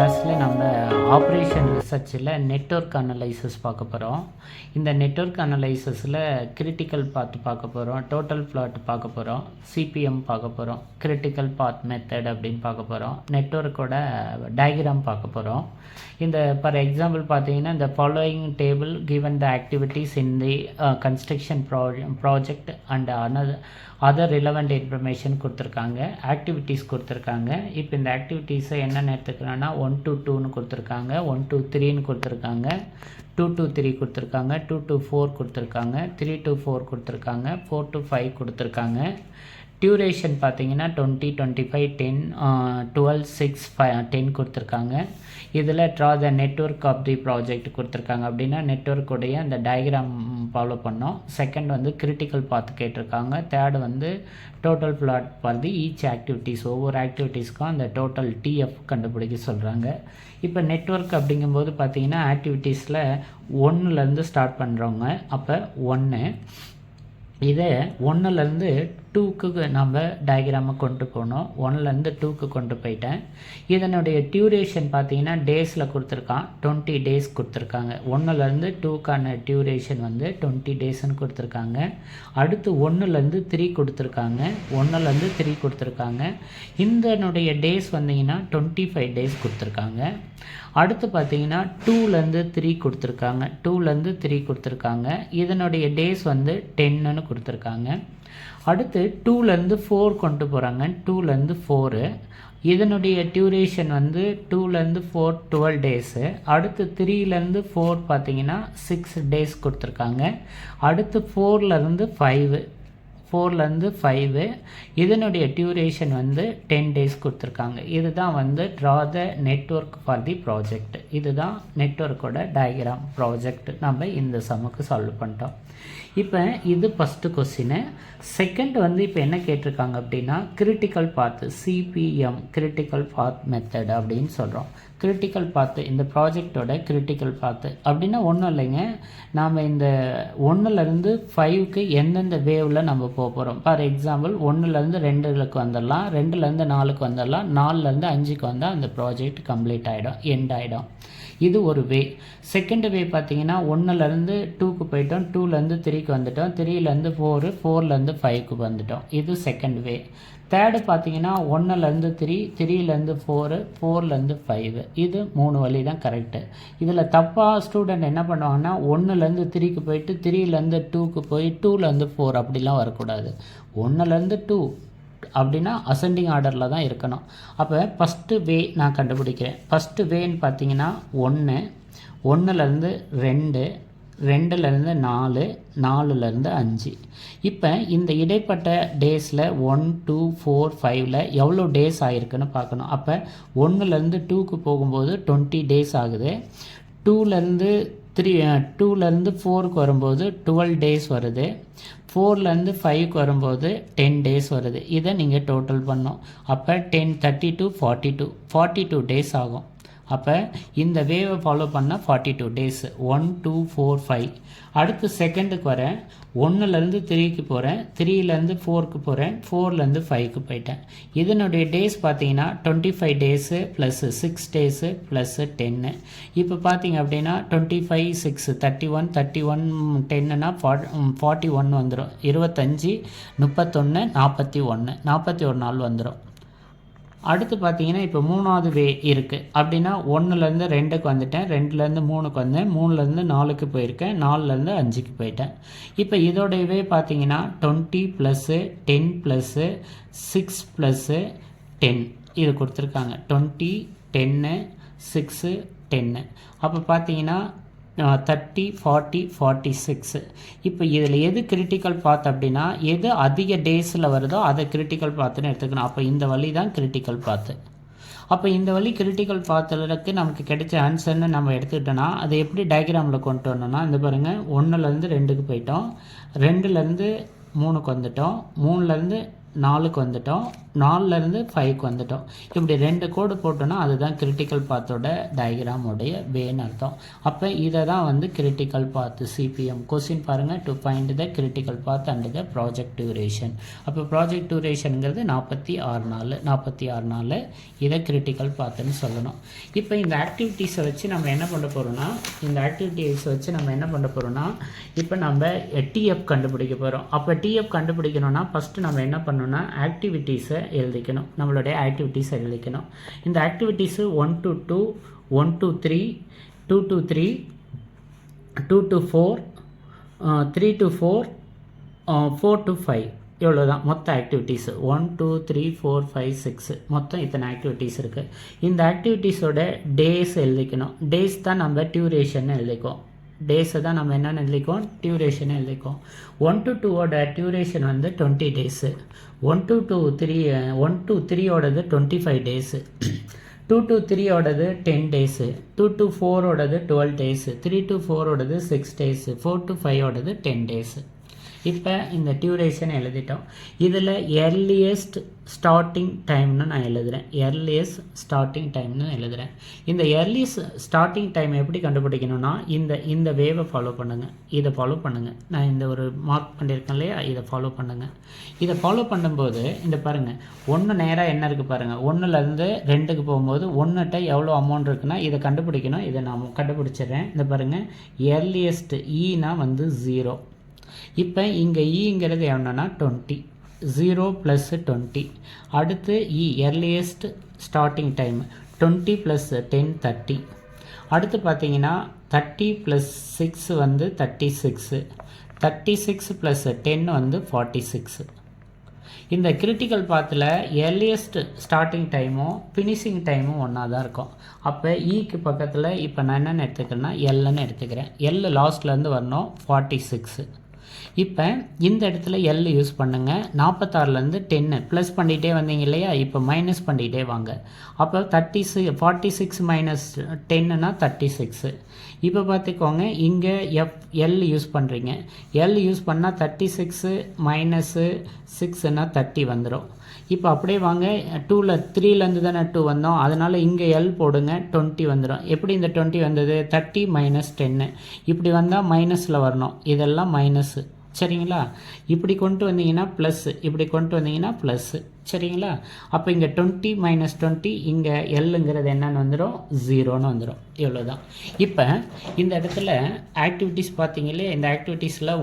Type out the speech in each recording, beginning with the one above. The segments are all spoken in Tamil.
கிளாஸில் நம்ம ஆப்ரேஷன் ரிசர்ச்சில் நெட்வொர்க் அனலைசிஸ் பார்க்க போகிறோம். இந்த நெட்வொர்க் அனலைசிஸில் கிரிட்டிக்கல் பாத் பார்க்க போகிறோம், டோட்டல் பிளாட் பார்க்க போகிறோம், சிபிஎம் பார்க்க போகிறோம், கிரிட்டிக்கல் பாத் மெத்தட் அப்படின்னு பார்க்க போகிறோம், நெட்வொர்க்கோட டயக்ராம் பார்க்க போகிறோம். இந்த ஃபார் எக்ஸாம்பிள் பார்த்தீங்கன்னா இந்த following table given the activities in the construction project and other relevant information கொடுத்துருக்காங்க, ஆக்டிவிட்டீஸ் கொடுத்துருக்காங்க. இப்போ இந்த ஆக்டிவிட்டீஸை என்னென்னு எடுத்துக்கிறோன்னா 1 to 2ன்னு கொடுத்துருக்காங்க, 1 to 3ன்னு கொடுத்துருக்காங்க, 2 to 3 கொடுத்துருக்காங்க, 2 to 4 கொடுத்துருக்காங்க, 3 to 4 கொடுத்துருக்காங்க, 4 to 5 கொடுத்துருக்காங்க. டியூரேஷன் பார்த்தீங்கன்னா 20, 25, 10, 12, 6, 10 கொடுத்துருக்காங்க. இதில் draw the network of the project கொடுத்துருக்காங்க. அப்படின்னா நெட்வொர்க்குடைய அந்த டயக்ராம் ஃபாலோ பண்ணோம். செகண்ட் வந்து கிரிட்டிக்கல் பாத் கேட்டிருக்காங்க. தேர்டு வந்து total float for the each activities, ஒவ்வொரு ஆக்டிவிட்டீஸ்க்கும் அந்த டோட்டல் டிஎஃப் கண்டுபிடிக்க சொல்கிறாங்க. இப்போ நெட்வொர்க் அப்படிங்கும்போது பார்த்தீங்கன்னா ஆக்டிவிட்டீஸில் 1லேருந்து ஸ்டார்ட் பண்ணுறவங்க. அப்போ 1 இதை 1லேருந்து 2க்கு நம்ம டயக்ராமை கொண்டு போனோம். 1லேருந்து 2க்கு கொண்டு போயிட்டேன். இதனுடைய டியூரேஷன் பார்த்தீங்கன்னா டேஸில் கொடுத்துருக்கான், 20 டேஸ் கொடுத்துருக்காங்க. 1லேருந்து 2க்கான டியூரேஷன் வந்து 20 டேஸ்ன்னு கொடுத்துருக்காங்க. அடுத்து 1லேருந்து 3 கொடுத்துருக்காங்க, 1லேருந்து 3 கொடுத்துருக்காங்க. இதனுடைய டேஸ் வந்தீங்கன்னா 25 டேஸ் கொடுத்துருக்காங்க. அடுத்து பார்த்தீங்கன்னா 2லேருந்து 3 கொடுத்துருக்காங்க, 2லேருந்து 3 கொடுத்துருக்காங்க. இதனுடைய டேஸ் வந்து 10ன்னு கொடுத்துருக்காங்க. அடுத்து 2லேருந்து 4 கொண்டு போகிறாங்க, 2லேருந்து 4. இதனுடைய டியூரேஷன் வந்து 2லேருந்து 4 12 டேஸு. அடுத்து 3லேருந்து 4 பார்த்தீங்கன்னா 6 டேஸ் கொடுத்துருக்காங்க. அடுத்து 4லேருந்து 5 இதனுடைய டியூரேஷன் வந்து 10 டேஸ் கொடுத்துருக்காங்க. இதுதான் வந்து draw the network for the project. இதுதான் நெட்வொர்க்கோட டயக்ராம் ப்ராஜெக்ட். நம்ம இந்த சம்முக்கு சால்வ் பண்ணிட்டோம். இப்போ இது ஃபஸ்ட்டு கொஸ்டின். செகண்ட் வந்து இப்போ என்ன கேட்டிருக்காங்க அப்படின்னா critical path, CPM critical path method அப்படின்னு சொல்கிறோம். கிரிட்டிக்கல் பாத்து, இந்த ப்ராஜெக்டோட கிரிட்டிக்கல் பாத்து அப்படின்னா ஒன்றும் இல்லைங்க, நாம் இந்த 1லேருந்து 5க்கு எந்தெந்த வேவில் நம்ம போக போகிறோம். ஃபார் எக்ஸாம்பிள் 1லேருந்து 2க்கு வந்துடலாம், 2லேருந்து 4க்கு வந்துடலாம், 4லேருந்து 5க்கு வந்தால் அந்த ப்ராஜெக்ட் கம்ப்ளீட் ஆகிடும், எண்ட் ஆகிடும். இது ஒரு வே. செகண்ட் வே பார்த்தீங்கன்னா 1லேருந்து 2க்கு போயிட்டோம், 2லேருந்து 3க்கு வந்துட்டோம், 3லேருந்து 4, 4லேருந்து 5க்கு வந்துட்டோம். இது செகண்ட் வே. தேர்டு பார்த்தீங்கன்னா 1லேருந்து 3, 3லேருந்து 4, 4லேருந்து 5. இது 3 வழி தான் கரெக்டு. இதில் தப்பாக ஸ்டூடெண்ட் என்ன பண்ணுவாங்கன்னா 1லேருந்து 3க்கு போயிட்டு 3லேருந்து 2க்கு போய் 2லேருந்து 4 அப்படிலாம் வரக்கூடாது. 1லேருந்து 2 அப்படின்னா அசெண்டிங் ஆர்டரில் தான் இருக்கணும். அப்போ ஃபஸ்ட்டு வே நான் கண்டுபிடிக்கிறேன். ஃபஸ்ட்டு வேன்னு பார்த்தீங்கன்னா 1லேருந்து 2, 2லேருந்து 4, 4லேருந்து 5. இப்போ இந்த இடைப்பட்ட டேஸில் 1, 2, 4, 5ல் எவ்வளோ டேஸ் ஆகிருக்குன்னு பார்க்கணும். அப்போ 1லேருந்து 2க்கு போகும்போது 20 டேஸ் ஆகுது. 2லேருந்து 4க்கு வரும்போது 12 டேஸ் வருது. 4லேருந்து 5க்கு வரும்போது 10 டேஸ் வருது. இதை நீங்கள் டோட்டல் பண்ணோம். அப்போ 10, 32, 42 டேஸ் ஆகும். அப்போ இந்த வேவை ஃபாலோ பண்ணால் 42 டேஸ். 1, 2, 4, 5. அடுத்து செகண்டுக்கு வரேன். 1லேருந்து 3க்கு போகிறேன், 3லேருந்து 4க்கு போகிறேன், 4லேருந்து 5க்கு போயிட்டேன். இதனுடைய டேஸ் பார்த்தீங்கன்னா 25 டேஸு ப்ளஸ் 6 டேஸு ப்ளஸ் 10. இப்போ பார்த்தீங்க அப்படின்னா 25, 6, 31, 31, 10னா 41 வந்துடும். 25, 31, 41 நாள் வந்துடும். அடுத்து பார்த்தீங்கன்னா இப்போ 3வது வே இருக்குது. அப்படின்னா 1லேருந்து 2க்கு வந்துட்டேன், 2லேருந்து 3க்கு வந்தேன், 3லேருந்து 4க்கு போயிருக்கேன், 4லேருந்து 5க்கு போயிட்டேன். இப்போ இதோடைய வே பார்த்தீங்கன்னா 20 + 10 + 6 + 10 இது கொடுத்துருக்காங்க. 20, 10, 6, 10. அப்போ பார்த்தீங்கன்னா 30, 40, 46. இப்போ இதில் எது கிரிட்டிக்கல் பாத் அப்படின்னா எது அதிக டேஸில் வருதோ அதை கிரிட்டிக்கல் பாத்துன்னு எடுத்துக்கணும். அப்போ இந்த வழி தான் கிரிட்டிக்கல் பாத்து. அப்போ இந்த வழி கிரிட்டிக்கல் பாத்துலக்கு நமக்கு கிடைச்ச ஆன்சர்னு நம்ம எடுத்துக்கிட்டோன்னா அதை எப்படி டயக்ராமில் கொண்டு வரணும்னா இந்த பாருங்கள், 1லேருந்து 2க்கு போயிட்டோம், 2லேருந்து 3க்கு வந்துட்டோம், 3லேருந்து 4க்கு வந்துட்டோம், 4லேருந்து 5க்கு வந்துட்டோம். இப்படி 2 கோடு போட்டோன்னா அதுதான் கிரிட்டிக்கல் பாத்தோட டயக்ராமோடைய வேன்னு அர்த்தம். அப்போ இதை தான் வந்து கிரிட்டிக்கல் பாத் சிபிஎம். கொஸ்டின் பாருங்கள், to find the critical path and the project duration. அப்போ ப்ராஜெக்ட் டியூரேஷனுங்கிறது 46 நாள் இதை கிரிட்டிக்கல் பாத்துன்னு சொல்லணும். இப்போ இந்த ஆக்டிவிட்டீஸை வச்சு நம்ம என்ன பண்ண போகிறோம்னா இப்போ நம்ம டிஎஃப் கண்டுபிடிக்க போகிறோம். அப்போ டிஎஃப் கண்டுபிடிக்கணும்னா ஃபஸ்ட்டு நம்ம என்ன பண்ணணும்னா ஆக்டிவிட்டீஸை எழுதிக்கணும். நம்மளுடைய ஆக்டிவிட்டீஸை எழுதிக்கணும். இந்த activities 1 to 2, 1 to 3, 2 to 3, 2 to 4, 3 to 4, 4 to 5. இவ்வளோ தான் மொத்த ஆக்டிவிட்டீஸு. 1 2 3 4 5 6 மொத்தம் இத்தனை ஆக்டிவிட்டீஸ் இருக்குது. இந்த ஆக்டிவிட்டீஸோட டேஸ் எழுதிக்கணும். டேஸ் தான் நம்ம டியூரேஷன் எழுதிக்கோம். டேஸை தான் நம்ம என்னென்னு எழுதிக்கோம், டியூரேஷன் எழுதிக்கோம். 1 to 2ஓட டியூரேஷன் வந்து 20 days. 1 to 3ஓடது 25 days. 2 to 3ஓடது 10 days. 2 to 4ஓடது 12 days. 3 to 4ஓடது 6 days. 4 to 5ஓடது 10 days. இப்போ இந்த டியூரேஷன் எழுதிட்டோம். இதில் எர்லியஸ்ட் ஸ்டார்டிங் டைம்னு நான் எழுதுகிறேன். இந்த எர்லியஸ்ட் ஸ்டார்டிங் டைம் எப்படி கண்டுபிடிக்கணும்னா இந்த வேவை ஃபாலோ பண்ணுங்கள். இதை ஃபாலோ பண்ணுங்கள். நான் இந்த ஒரு மார்க் பண்ணியிருக்கேன் இல்லையா, இதை ஃபாலோ பண்ணுங்கள். இதை ஃபாலோ பண்ணும்போது இந்த பாருங்கள், 1 நேராக என்ன இருக்குது பாருங்கள். 1லேருந்து 2க்கு போகும்போது 1ட்ட எவ்வளோ அமௌண்ட் இருக்குன்னா இதை கண்டுபிடிக்கணும். இதை நான் கண்டுபிடிச்சிடுறேன். இந்த பாருங்கள், எர்லியஸ்ட் ஈனா வந்து 0. இப்போ இங்கே ஈங்கிறது என்னன்னா 20. 0 + 20. அடுத்து எர்லியஸ்ட் ஸ்டார்டிங் டைம் 20 + 10 30. அடுத்து பார்த்தீங்கன்னா 30 + 6 வந்து 36. 36 + 10 வந்து 46. இந்த கிரிட்டிக்கல் பாத்தில் எர்லியஸ்ட் ஸ்டார்டிங் டைமும் ஃபினிஷிங் டைமும் ஒன்றா தான் இருக்கும். அப்போ ஈக்கு பக்கத்தில் இப்போ நான் என்னென்னு எடுத்துக்கிறேன்னா எல்லுன்னு எடுத்துக்கிறேன். எல் லாஸ்ட்லேருந்து வரணும் 46. இப்போ இந்த இடத்துல எல் யூஸ் பண்ணுங்கள். 46லேருந்து 10 ப்ளஸ் பண்ணிகிட்டே வந்தீங்க இல்லையா, இப்போ மைனஸ் பண்ணிகிட்டே வாங்க. அப்போ 46 - 10னா 36. இப்போ பார்த்துக்கோங்க, இங்கே எல் யூஸ் பண்ணுறீங்க. எல் யூஸ் பண்ணால் 36 - 6னா 30 வந்துடும். இப்போ அப்படியே வாங்க, 3லேருந்து தானே 2 வந்தோம், அதனால் இங்கே எல் போடுங்க, 20 வந்துடும். எப்படி இந்த 20 வந்தது, 30 - 10. இப்படி வந்தால் மைனஸில் வரணும், இதெல்லாம் மைனஸு. சரிங்களா? இப்படி கொண்டு வந்தீங்கன்னா ப்ளஸ்ஸு, இப்படி கொண்டு வந்தீங்கன்னா ப்ளஸ்ஸு. சரிங்களா? அப்போ இங்கே 20 - 20, இங்கே எல்லுங்கிறது என்னன்னு வந்துடும், 0ன்னு வந்துடும். இவ்வளோ தான். இப்போ இந்த இடத்துல ஆக்டிவிட்டீஸ் பார்த்தீங்களே, இந்த ஆக்டிவிட்டீஸில்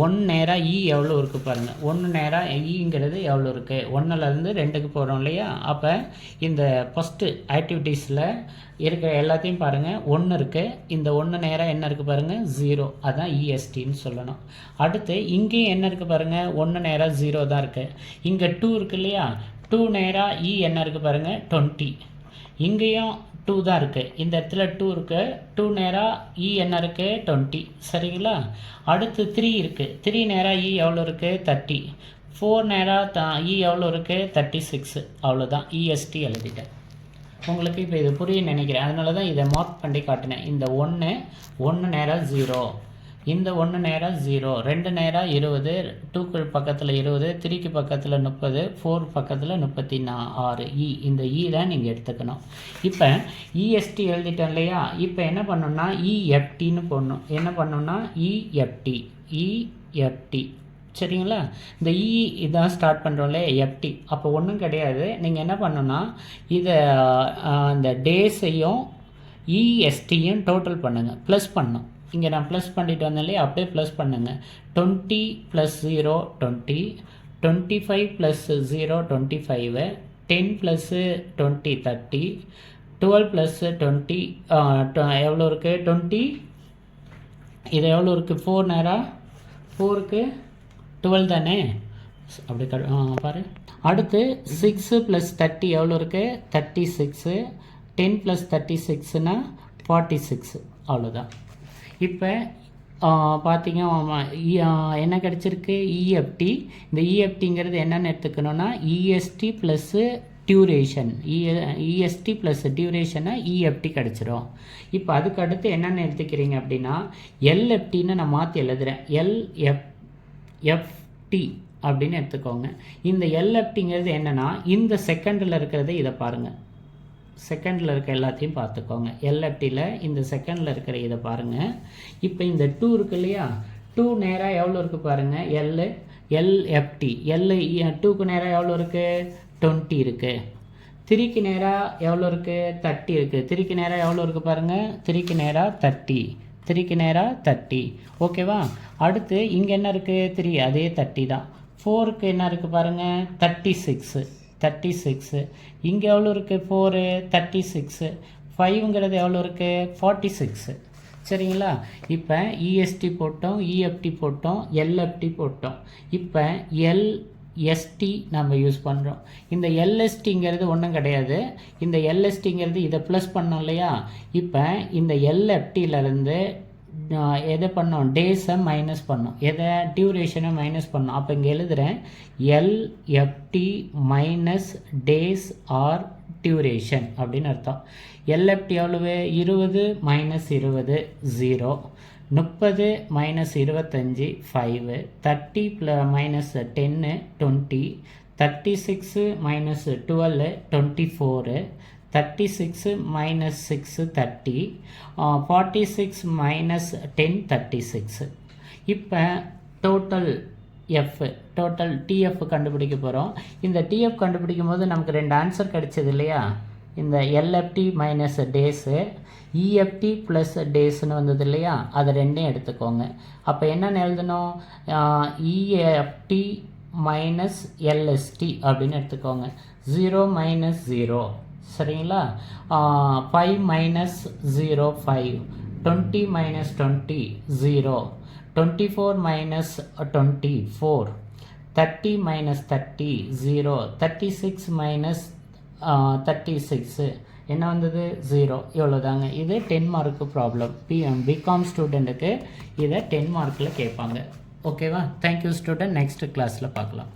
1 நேராக எவ்வளோ இருக்குது பாருங்கள். 1 நேராக ஈங்கிறது எவ்வளோ இருக்குது, 1லேருந்து 2க்கு போகிறோம் இல்லையா. அப்போ இந்த ஃபஸ்ட்டு ஆக்டிவிட்டீஸில் இருக்கிற எல்லாத்தையும் பாருங்கள், 1 இருக்குது. இந்த 1 நேராக என்ன இருக்குது பாருங்கள், 0. அதுதான் இஎஸ்டின்னு சொல்லணும். அடுத்து இங்கேயும் என்ன இருக்குது பாருங்கள், 1 நேராக 0 தான் இருக்குது. இங்கே 2 இருக்குது இல்லையா, 2 நேராக என்ன இருக்குது பாருங்கள், 20. இங்கேயும் 2 தான் இருக்குது. இந்த இடத்துல 2 இருக்குது. 2 நேராக என்ன இருக்குது, 20. சரிங்களா? அடுத்து 3 இருக்குது. 3 நேராக எவ்வளோ இருக்குது, 30. 4 நேராக எவ்வளோ இருக்குது, 36. அவ்வளோதான், இஎஸ்டி எழுதிட்டேன். உங்களுக்கு இப்போ இது புரியுன்னு நினைக்கிறேன். அதனால தான் இதை மார்க் பண்ணி காட்டினேன். இந்த 1 நேராக 0, இந்த 1 நேராக 0, 2 நேராக 20, 2க்கு பக்கத்தில் 20, 3க்கு பக்கத்தில் 30, 4 பக்கத்தில் 36. இந்த தான் நீங்கள் எடுத்துக்கணும். இப்போ இஎஸ்டி எழுதிட்டோம் இல்லையா. இப்போ என்ன பண்ணணும்னா இஎஃப்டின்னு போடணும். என்ன பண்ணணும்னா இஎஃப்டி. சரிங்களா? இந்த இதான் ஸ்டார்ட் பண்ணுறோம்ல, எஃப்டி. அப்போ ஒன்றும் கிடையாது. நீங்கள் என்ன பண்ணணும்னா இதை இந்த டேஸையும் இஎஸ்டியும் டோட்டல் பண்ணுங்கள், ப்ளஸ் பண்ணணும். இங்கே நான் ப்ளஸ் பண்ணிட்டு வந்தேன் இல்லையா, அப்படியே ப்ளஸ் பண்ணுங்கள். 20 + 0 20, 25 + 0 25, 10 + 20 30, 12 + 20 எவ்வளோ இருக்குது, 20. இது எவ்வளோ இருக்குது, 4 நேராக 4க்கு 12 தானே, அப்படி பாரு. அடுத்து 6 + 30 எவ்வளோ இருக்குது, 36. 10 + 36னா 46. அவ்வளோதான். இப்போ பார்த்தீங்க என்ன கிடச்சிருக்கு, இஎஃப்டி. இந்த இஎஃப்டிங்கிறது என்னென்னு எடுத்துக்கணுன்னா EST plus duration. EST plus டியூரேஷனை இஎஃப்டி கிடச்சிரும். இப்போ அதுக்கு அடுத்து என்னென்னு எடுத்துக்கிறீங்க அப்படின்னா எல்எஃப்டின்னு நான் மாற்றி எழுதுகிறேன். எல்எஃப்டி அப்படின்னு எடுத்துக்கோங்க. இந்த எல்எஃப்டிங்கிறது என்னென்னா இந்த செகண்டில் இருக்கிறத இதை பாருங்கள், செகண்டில் இருக்க எல்லாத்தையும் பார்த்துக்கோங்க. எல்எஃப்டியில் இந்த செகண்டில் இருக்கிற இதை பாருங்கள். இப்போ இந்த 2 இருக்கு இல்லையா, 2 நேராக எவ்வளோ இருக்குது பாருங்கள், எல்எஃப்டி. 2க்கு நேராக எவ்வளோ இருக்குது, 20 இருக்குது. 3க்கு நேராக எவ்வளோ இருக்குது, 30 இருக்குது. 3க்கு நேராக எவ்வளோ இருக்குது பாருங்கள், 3க்கு நேராக 30, 3க்கு நேராக 30. ஓகேவா? அடுத்து இங்கே என்ன இருக்குது, 3, அதே 30 தான். 4க்கு என்ன இருக்குது பாருங்கள், 36. இங்கே எவ்வளோ இருக்குது, 4, 36. 5ங்கிறது எவ்வளோ இருக்குது, 46. சரிங்களா? இப்போ இஎஸ்டி போட்டோம், இஎஃப்டி போட்டோம், எல்எஃப்டி போட்டோம். இப்போ எல்எஸ்டி நம்ம யூஸ் பண்ணுறோம். இந்த எல்எஸ்டிங்கிறது ஒன்றும் கிடையாது. இந்த எல்எஸ்டிங்கிறது இதை ப்ளஸ் பண்ணோம் இல்லையா, இப்போ இந்த எல்எஃப்டியிலேருந்து எதை பண்ணோம், டேஸை மைனஸ் பண்ணோம், எதை, டியூரேஷனை மைனஸ் பண்ணோம். அப்போ இங்கே எழுதுகிறேன், LFT minus days or duration அப்படின்னு அர்த்தம். எல்எஃப்டி எவ்வளவு, 20 minus 20 0, 30 minus 25 5, 30 minus 10 20, 36 minus 12 24, 36 minus 6 30, 46 minus 10 36. இப்போ டோட்டல் டிஎஃப் கண்டுபிடிக்க போகிறோம். இந்த டிஎஃப் கண்டுபிடிக்கும் போது நமக்கு 2 ஆன்சர் கிடைச்சது இல்லையா, இந்த LFT minus days, EFT plus டேஸ்னு வந்தது இல்லையா, அதை ரெண்டையும் எடுத்துக்கோங்க. அப்போ என்னென்னு எழுதணும், இஎஃப்டி மைனஸ் எல்எஸ்டி அப்படின்னு எடுத்துக்கோங்க. 0 மைனஸ் 0, சரிங்களா? 5 minus 0 5, 20 minus 20 0, 24 minus 24, 30 minus 30 0, 36 minus 36 என்ன வந்தது, 0. இவ்வளோதாங்க. இது 10 மார்க்கு ப்ராப்ளம். பிகாம் ஸ்டூடெண்ட்டுக்கு இதை 10 மார்க்கில் கேட்பாங்க. ஓகேவா? Thank you student. நெக்ஸ்ட் கிளாஸில் பார்க்கலாம்.